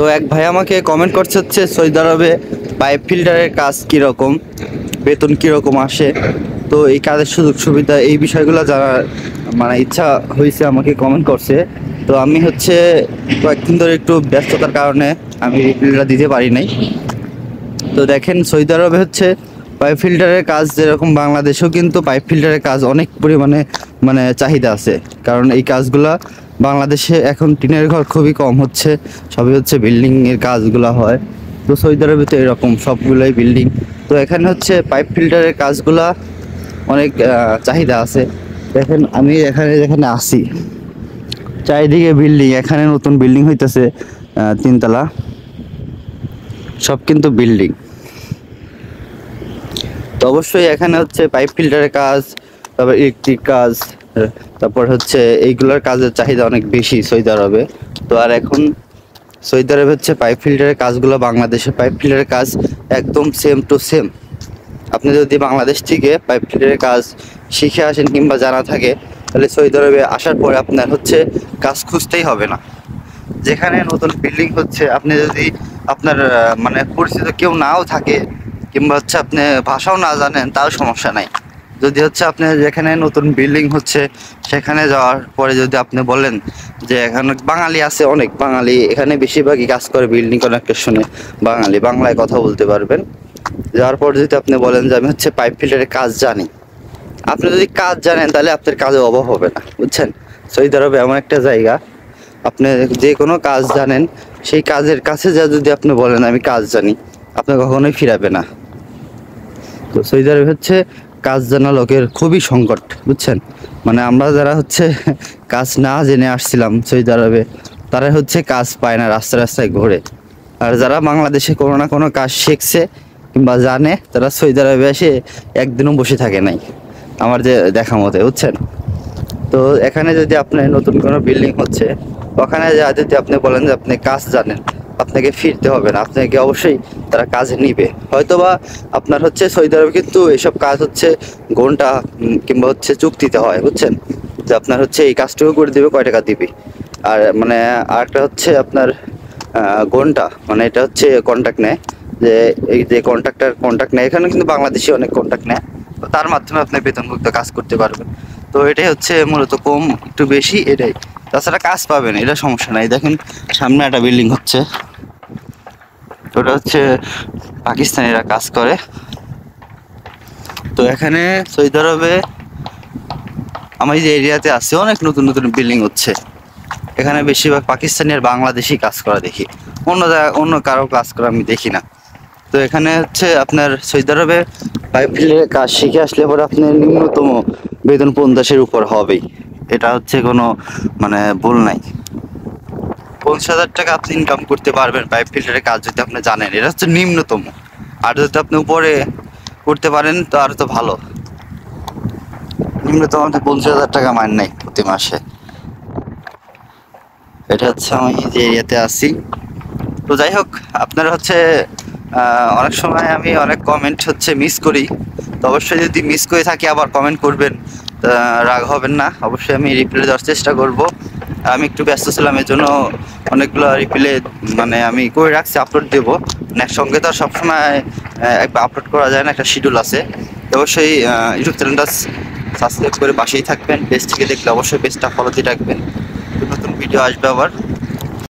তো এক ভাই আমাকে কমেন্ট করছে হচ্ছে সৌদি আরবে পাইপ ফিল্টারের কাজ কীরকম, বেতন কীরকম আসে। তো এই কাজের সুযোগ সুবিধা এই বিষয়গুলো জানার মানে ইচ্ছা হয়েছে, আমাকে কমেন্ট করছে। তো আমি হচ্ছে কয়েকদিন ধরে একটু ব্যস্ততার কারণে আমি রিপ্লাইটা দিতে পারি নাই। তো দেখেন সৌদি আরবে হচ্ছে পাইপ ফিল্টারের কাজ যেরকম বাংলাদেশেও কিন্তু পাইপ ফিল্টারের কাজ অনেক পরিমাণে মানে চাহিদা আছে, কারণ এই কাজগুলা বাংলাদেশে এখন টিনের ঘর খুবই কম হচ্ছে, সবই হচ্ছে বিল্ডিংয়ের কাজগুলো হয়। তো সৌদি আরবে তো এরকম সবগুলোই বিল্ডিং। তো এখানে হচ্ছে পাইপ ফিল্টারের কাজগুলা অনেক চাহিদা আছে। দেখেন আমি যেখানে আসি চারিদিকে বিল্ডিং, এখানে নতুন বিল্ডিং হইতেছে 3 তলা, সব কিন্তু বিল্ডিং। তো অবশ্যই এখানে হচ্ছে পাইপ ফিল্টারের কাজ, তারপর ইলেকট্রিক কাজ, তারপর হচ্ছে এইগুলোর কাজের চাহিদা অনেক বেশি সৌদি আরবে। তো আর এখন সৌদি আরবে হচ্ছে পাইপ ফিল্টারের কাজগুলো বাংলাদেশের পাইপ ফিল্টারের কাজ একদম সেম টু সেম। আপনি যদি বাংলাদেশ থেকে পাইপ ফিল্টারের কাজ শিখে আসেন কিংবা জানা থাকে, তাহলে সৌদি আরবে আসার পরে আপনার হচ্ছে কাজ খুঁজতেই হবে না। যেখানে নতুন বিল্ডিং হচ্ছে, আপনি যদি আপনার মানে পরিচিত কেউ নাও থাকে কিংবা হচ্ছে আপনি ভাষাও না জানেন, তাও সমস্যা নাই। যদি হচ্ছে আপনি যেখানে নতুন বিল্ডিং হচ্ছে সেখানে যাওয়ার পরে যদি আপনি বলেন যে এখানে বাঙালি আছে, অনেক বাঙালি এখানে বেশিরভাগই কাজ করে বিল্ডিং কনস্ট্রাকশনে, বাঙালি বাংলায় কথা বলতে পারবেন। যাওয়ার পর যদি আপনি বলেন যে আমি হচ্ছে পাইপ ফিল্টারের কাজ জানি, আপনি যদি কাজ জানেন তাহলে আপনার কাজের অভাব হবে না, বুঝছেন। সৌদি আরবে এমন একটা জায়গা, আপনি যে কোনো কাজ জানেন, সেই কাজের কাছে যা যদি আপনি বলেন আমি কাজ জানি, আপনি কখনোই ফিরাবে না। তো সৌদি আরবে হচ্ছে কাজ জানা লোকের খুবই সংকট, বুঝছেন। মানে আমরা যারা হচ্ছে কাজ না জেনে আসছিলাম সৌদি আরবে, তারা হচ্ছে কাজ পায় না, রাস্তায় রাস্তায় ঘোরে। আর যারা বাংলাদেশে কোনো না কোনো কাজ শিখছে কিংবা জানে, তারা সৌদি আরবে এসে একদিনও বসে থাকে নাই, আমার যে দেখা মতে, বুঝছেন। তো এখানে যদি আপনার নতুন কোনো বিল্ডিং হচ্ছে, ওখানে যা যদি আপনি বলেন যে আপনি কাজ জানেন, আপনাকে ফিরতে হবে না, আপনাকে অবশ্যই তারা কাজে নিবে। হয়তোবা আপনার হচ্ছে সৌদি আরবে কিন্তু এসব কাজ হচ্ছে ঘন্টা কিংবা হচ্ছে চুক্তিতে হয়, বুঝছেন। যে আপনার হচ্ছে এই কাজটুকু করে দিবে, কয় টাকা দিবে। আর মানে আরেকটা হচ্ছে আপনার ঘন্টা, মানে এটা হচ্ছে কন্ট্রাক্ট নেয়, যে এই যে কন্ট্রাক্ট নেয়, এখানে কিন্তু বাংলাদেশি অনেক কন্ট্রাক্ট নেয়, তো তার মাধ্যমে আপনি বেতনভুক্ত কাজ করতে পারবেন। তো এটাই হচ্ছে মূলত কম একটু বেশি এটাই, তাছাড়া কাজ পাবেন, এটা সমস্যা নাই। দেখেন সামনে একটা বিল্ডিং হচ্ছে, ওটা হচ্ছে পাকিস্তানিরা কাজ করে। তো এখানে সৌদি আরবে আমি যে এরিয়াতে আছি অনেক নতুন নতুন বিল্ডিং হচ্ছে, এখানে বেশিরভাগ পাকিস্তানি আর বাংলাদেশি কাজ করা দেখি, অন্য কারো কাজ করা আমি দেখি না। তো এখানে হচ্ছে আপনার সৌদি আরবে পাইপ ফিল্টারের কাজ শিখে আসলে পরে আপনার নিম্নতম বেতন 50-এর উপর হবেই, এটা হচ্ছে কোনো মানে ভুল নাই। 50,000 টাকা আপনি ইনকাম করতে পারবেন পাইপ ফিল্টারের কাজ যদি আপনি জানেন, এটা হচ্ছে নিম্নতম। আর যদি আপনি উপরে করতে পারেন তো আর তো ভালো। নিম্নতম আপনি 50,000 টাকা মান নাই প্রতি মাসে। এটা হচ্ছে আমি যে এরিয়াতে আছি। তো যাই হোক, আপনারা হচ্ছে অনেক সময় আমি অনেক কমেন্ট হচ্ছে মিস করি, তো অবশ্যই যদি মিস করে থাকি আবার কমেন্ট করবেন, রাগ হবেন না, অবশ্যই আমি রিপ্লাই দেওয়ার চেষ্টা করব। আমি একটু ব্যস্ত ছিলাম, এর জন্য অনেকগুলো রিপ্লাই মানে আমি করে রাখছি, আপলোড দেবো। সঙ্গে তো আর সবসময় একবার আপলোড করা যায় না, একটা শিডিউল আছে। তো অবশ্যই ইউটিউব চ্যানেলটা সাবস্ক্রাইব করে পাশেই থাকবেন, পেজ থেকে দেখলে অবশ্যই পেজটা ফলো দিয়ে রাখবেন, নতুন ভিডিও আসবে আবার।